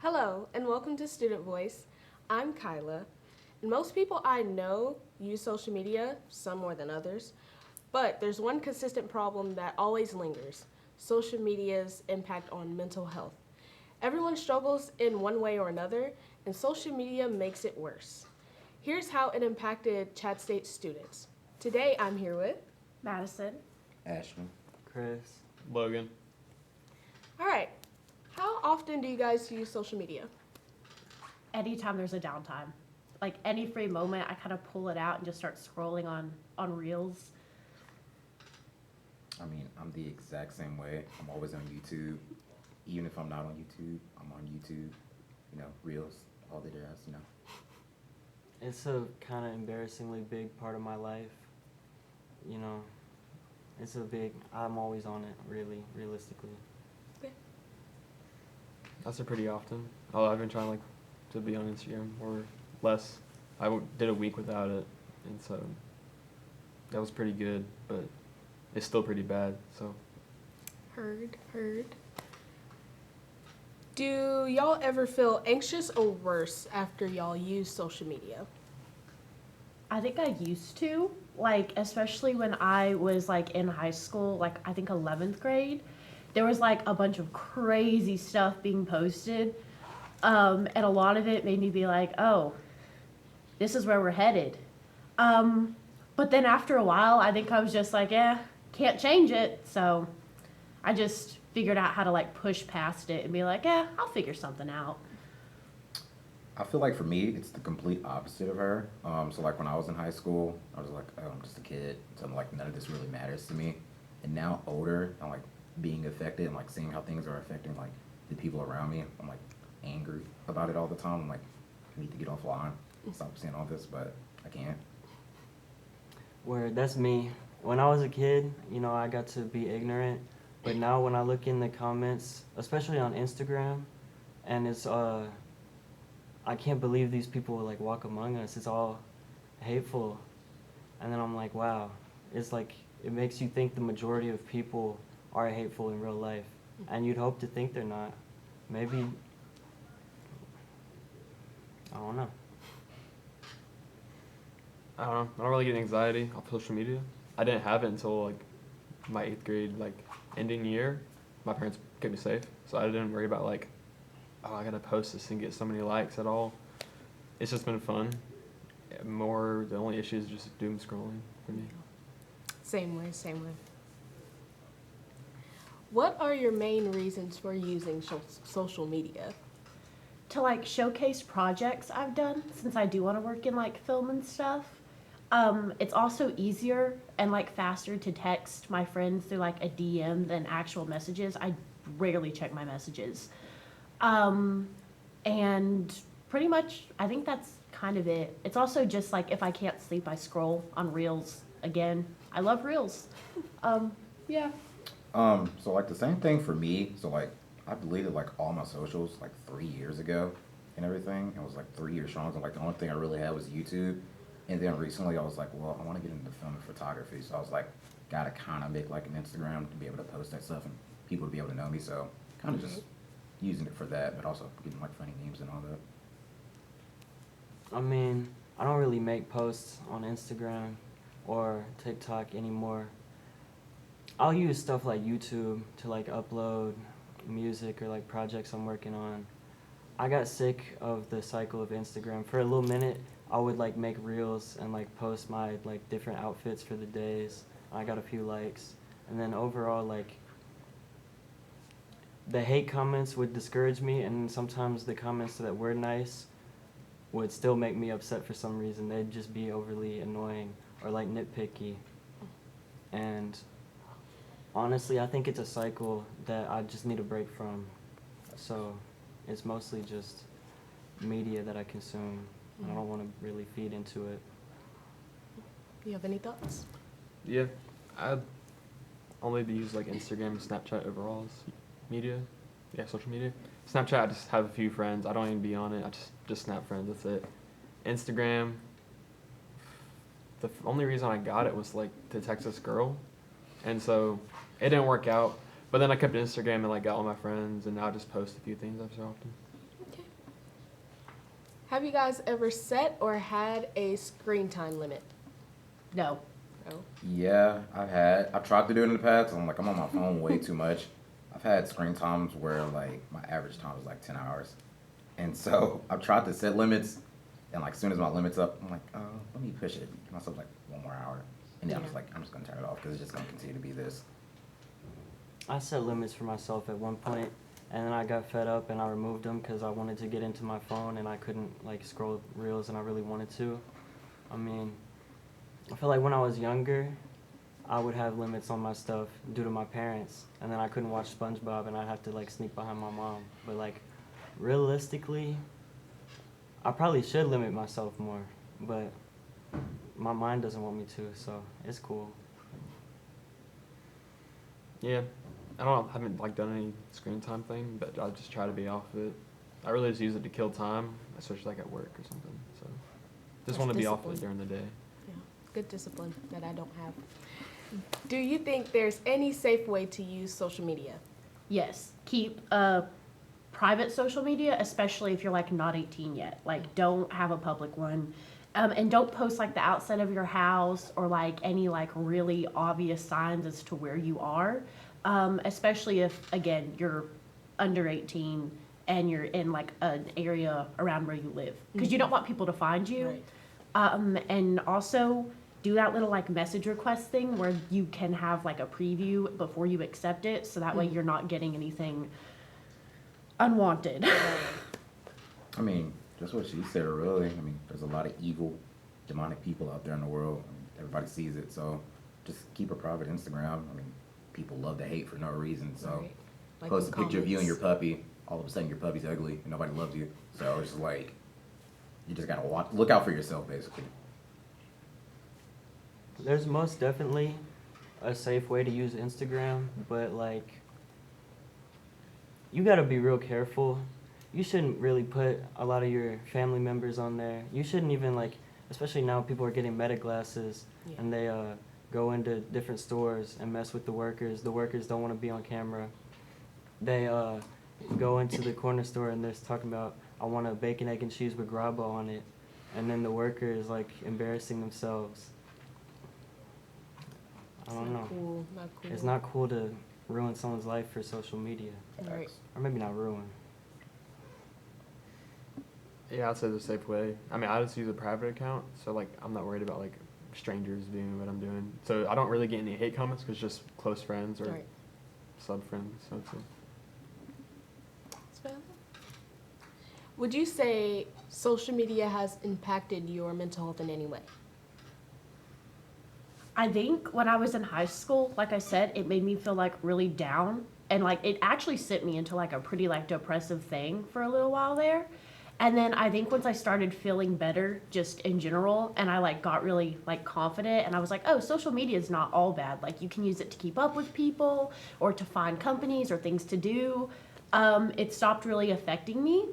Hello, and welcome to Student Voice. I'm Kyla, and most people I know use social media, some more than others, but there's one consistent problem that always lingers: social media's impact on mental health. Everyone struggles in one way or another, and social media makes it worse. Here's how it impacted Chad State students. Today, I'm here with Madison. Ashton. Chris. Logan. All right, how often do you guys use social media? Anytime there's a downtime, like any free moment, I kind of pull it out and just start scrolling on Reels. I mean, I'm the exact same way. I'm always on YouTube. Even if I'm not on YouTube, I'm on YouTube. Reels, all the days. It's a kind of embarrassingly big part of my life. You know, I'm always on it, really, realistically. That's pretty often. I've been trying to be on Instagram or less. Did a week without it, and so that was pretty good, but it's still pretty bad. So. Heard. Do y'all ever feel anxious or worse after y'all use social media? I think I used to, especially when I was in high school, I think 11th grade. There was a bunch of crazy stuff being posted, and a lot of it made me be like, oh, this is where we're headed. But then after a while, I think I was just like, yeah, can't change it. So I just figured out how to push past it and be like, yeah, I'll figure something out. I feel like for me, it's the complete opposite of her. So when I was in high school, I was like, oh, I'm just a kid. So I'm none of this really matters to me. And now older, I'm being affected and seeing how things are affecting the people around me. I'm angry about it all the time. I'm I need to get offline, stop seeing all this, but I can't. Where that's me. When I was a kid, I got to be ignorant, but now when I look in the comments, especially on Instagram, and it's I can't believe these people walk among us. It's all hateful, and then I'm like, wow. It's it makes you think the majority of people are hateful in real life, and you'd hope to think they're not. Maybe, I don't know. I don't know. I don't really get anxiety off social media. I didn't have it until my 8th grade ending year. My parents kept me safe, so I didn't worry about oh, I gotta post this and get so many likes at all. It's just been fun. The only issue is just doom scrolling for me. Same way. What are your main reasons for using social media? To showcase projects I've done, since I do want to work in film and stuff. It's also easier and faster to text my friends through a DM than actual messages. I rarely check my messages. And pretty much I think that's kind of it. It's also just if I can't sleep, I scroll on Reels again. I love Reels. Yeah. So the same thing for me. So I deleted all my socials 3 years ago and everything. It was 3 years strong. So the only thing I really had was YouTube. And then recently I was well, I want to get into film and photography. So I was gotta kind of make an Instagram to be able to post that stuff and people to be able to know me. So kind of just using it for that, but also getting funny memes and all that. I mean, I don't really make posts on Instagram or TikTok anymore. I'll use stuff like YouTube to upload music or projects I'm working on. I got sick of the cycle of Instagram. For a little minute, I would make reels and post my different outfits for the days. I got a few likes, and then overall the hate comments would discourage me, and sometimes the comments that were nice would still make me upset for some reason. They'd just be overly annoying or nitpicky. And honestly, I think it's a cycle that I just need a break from. So it's mostly just media that I consume, and I don't want to really feed into it. Do you have any thoughts? Yeah, I only use Instagram and Snapchat overall as media. Yeah, social media. Snapchat, I just have a few friends. I don't even be on it. I just snap friends. That's it. Instagram. The only reason I got it was to text this girl, and so it didn't work out. But then I kept Instagram and got all my friends, and now I just post a few things every so often. Okay. Have you guys ever set or had a screen time limit? No. No. Yeah, I've tried to do it in the past. I'm like, I'm on my phone way too much. I've had screen times where like my average time is like 10 hours. And so I've tried to set limits, and like as soon as my limit's up, I'm like, oh, let me push it. Give myself like 1 more hour. And then I'm Yeah. just like, I'm just gonna turn it off because it's just gonna continue to be this. I set limits for myself at one point, and then I got fed up and I removed them because I wanted to get into my phone and I couldn't like scroll reels and I really wanted to. I mean, I feel like when I was younger, I would have limits on my stuff due to my parents, and then I couldn't watch SpongeBob and I'd have to like sneak behind my mom. But like, realistically, I probably should limit myself more, but my mind doesn't want me to, so it's cool. Yeah, haven't like done any screen time thing, but I just try to be off of it. I really just use it to kill time, especially like at work or something. So just That's want to be off of discipline. it during the day. Yeah. Good discipline that I don't have. Do you think there's any safe way to use social media? Yes. Keep private social media, especially if you're like not 18 yet. Like, don't have a public one. And don't post like the outside of your house or like any like really obvious signs as to where you are. Especially if, again, you're under 18 and you're in like an area around where you live. Because you don't want people to find you. Right. And also do that little like message request thing where you can have like a preview before you accept it. So that way you're not getting anything unwanted. I mean, just what she said, really. I mean, there's a lot of evil, demonic people out there in the world. I mean, everybody sees it, so just keep a private Instagram. I mean, people love to hate for no reason, so Right. Like post a in picture of you and your comments. puppy. All of a sudden, your puppy's ugly and nobody loves you. So it's like, you just gotta look out for yourself, basically. There's most definitely a safe way to use Instagram, but like, you gotta be real careful. You shouldn't really put a lot of your family members on there. You shouldn't even like, especially now people are getting Meta glasses Yeah. and they go into different stores and mess with the workers. The workers don't want to be on camera. They go into the corner store and they're talking about, I want a bacon, egg, and cheese with grabo on it. And then the worker is like embarrassing themselves. I don't know. Cool. Not cool. It's not cool to ruin someone's life for social media. Right. Or maybe not ruin. Yeah, I'd say the safe way. I mean, I just use a private account, so like I'm not worried about like strangers viewing what I'm doing. So I don't really get any hate comments because just close friends or Right. sub friends. So it's That's valid. Would you say social media has impacted your mental health in any way? I think when I was in high school, like I said, it made me feel like really down. And like it actually sent me into like a pretty like depressive thing for a little while there. And then I think once I started feeling better just in general and I like got really like confident and I was like, oh, social media is not all bad. Like you can use it to keep up with people or to find companies or things to do. It stopped really affecting me.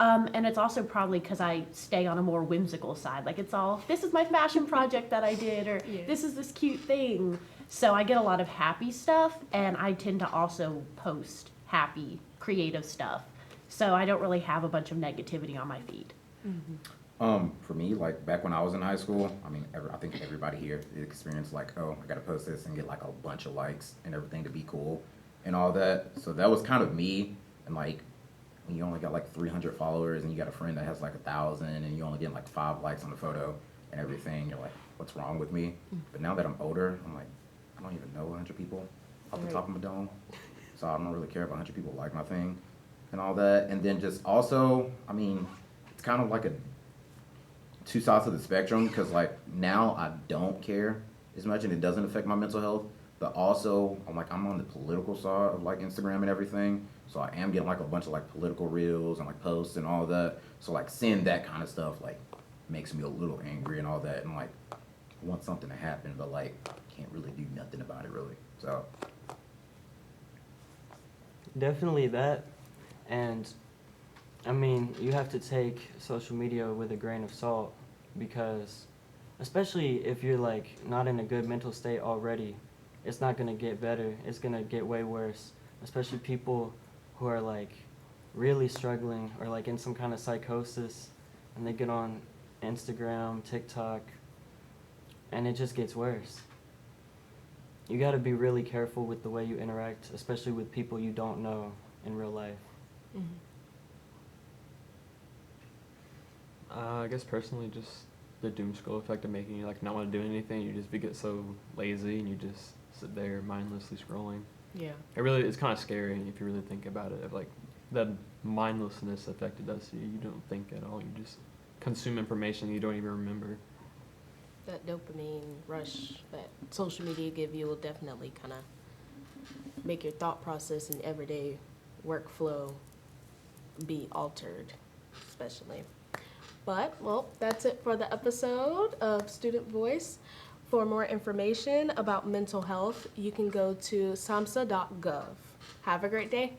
And it's also probably because I stay on a more whimsical side. Like it's all, this is my fashion project that I did, or Yeah. this is this cute thing. So I get a lot of happy stuff, and I tend to also post happy, creative stuff. So I don't really have a bunch of negativity on my feed. For me, like back when I was in high school, I mean, I think everybody here experienced like, oh, I gotta post this and get like a bunch of likes and everything to be cool and all that. So that was kind of me. And like, when you only got like 300 followers and you got a friend that has like 1,000 and you only get like 5 likes on the photo and everything, you're like, what's wrong with me? But now that I'm older, I'm like, I don't even know 100 people off the top of my dome. So I don't really care if 100 people like my thing and all that. And then just also, I mean, it's kind of like a two sides of the spectrum because like now I don't care as much and it doesn't affect my mental health. But also, I'm on the political side of like Instagram and everything. So I am getting like a bunch of like political reels and like posts and all that. So like seeing that kind of stuff like makes me a little angry and all that. And like I want something to happen, but like can't really do nothing about it really. So Definitely that. And I mean, you have to take social media with a grain of salt because especially if you're like not in a good mental state already, it's not going to get better. It's going to get way worse. Especially people who are like really struggling or like in some kind of psychosis. and they get on Instagram, TikTok, and it just gets worse. You got to be really careful with the way you interact, especially with people you don't know in real life. I guess personally, just the doom scroll effect of making you like not want to do anything. You just get so lazy and you just sit there mindlessly scrolling. Yeah. It's kind of scary if you really think about it. Of like the mindlessness effect it does to you. You don't think at all. You just consume information you don't even remember. That dopamine rush that social media give you will definitely kind of make your thought process and everyday workflow be altered, especially. But, well, that's it for the episode of Student Voice. For more information about mental health, you can go to samhsa.gov. Have a great day.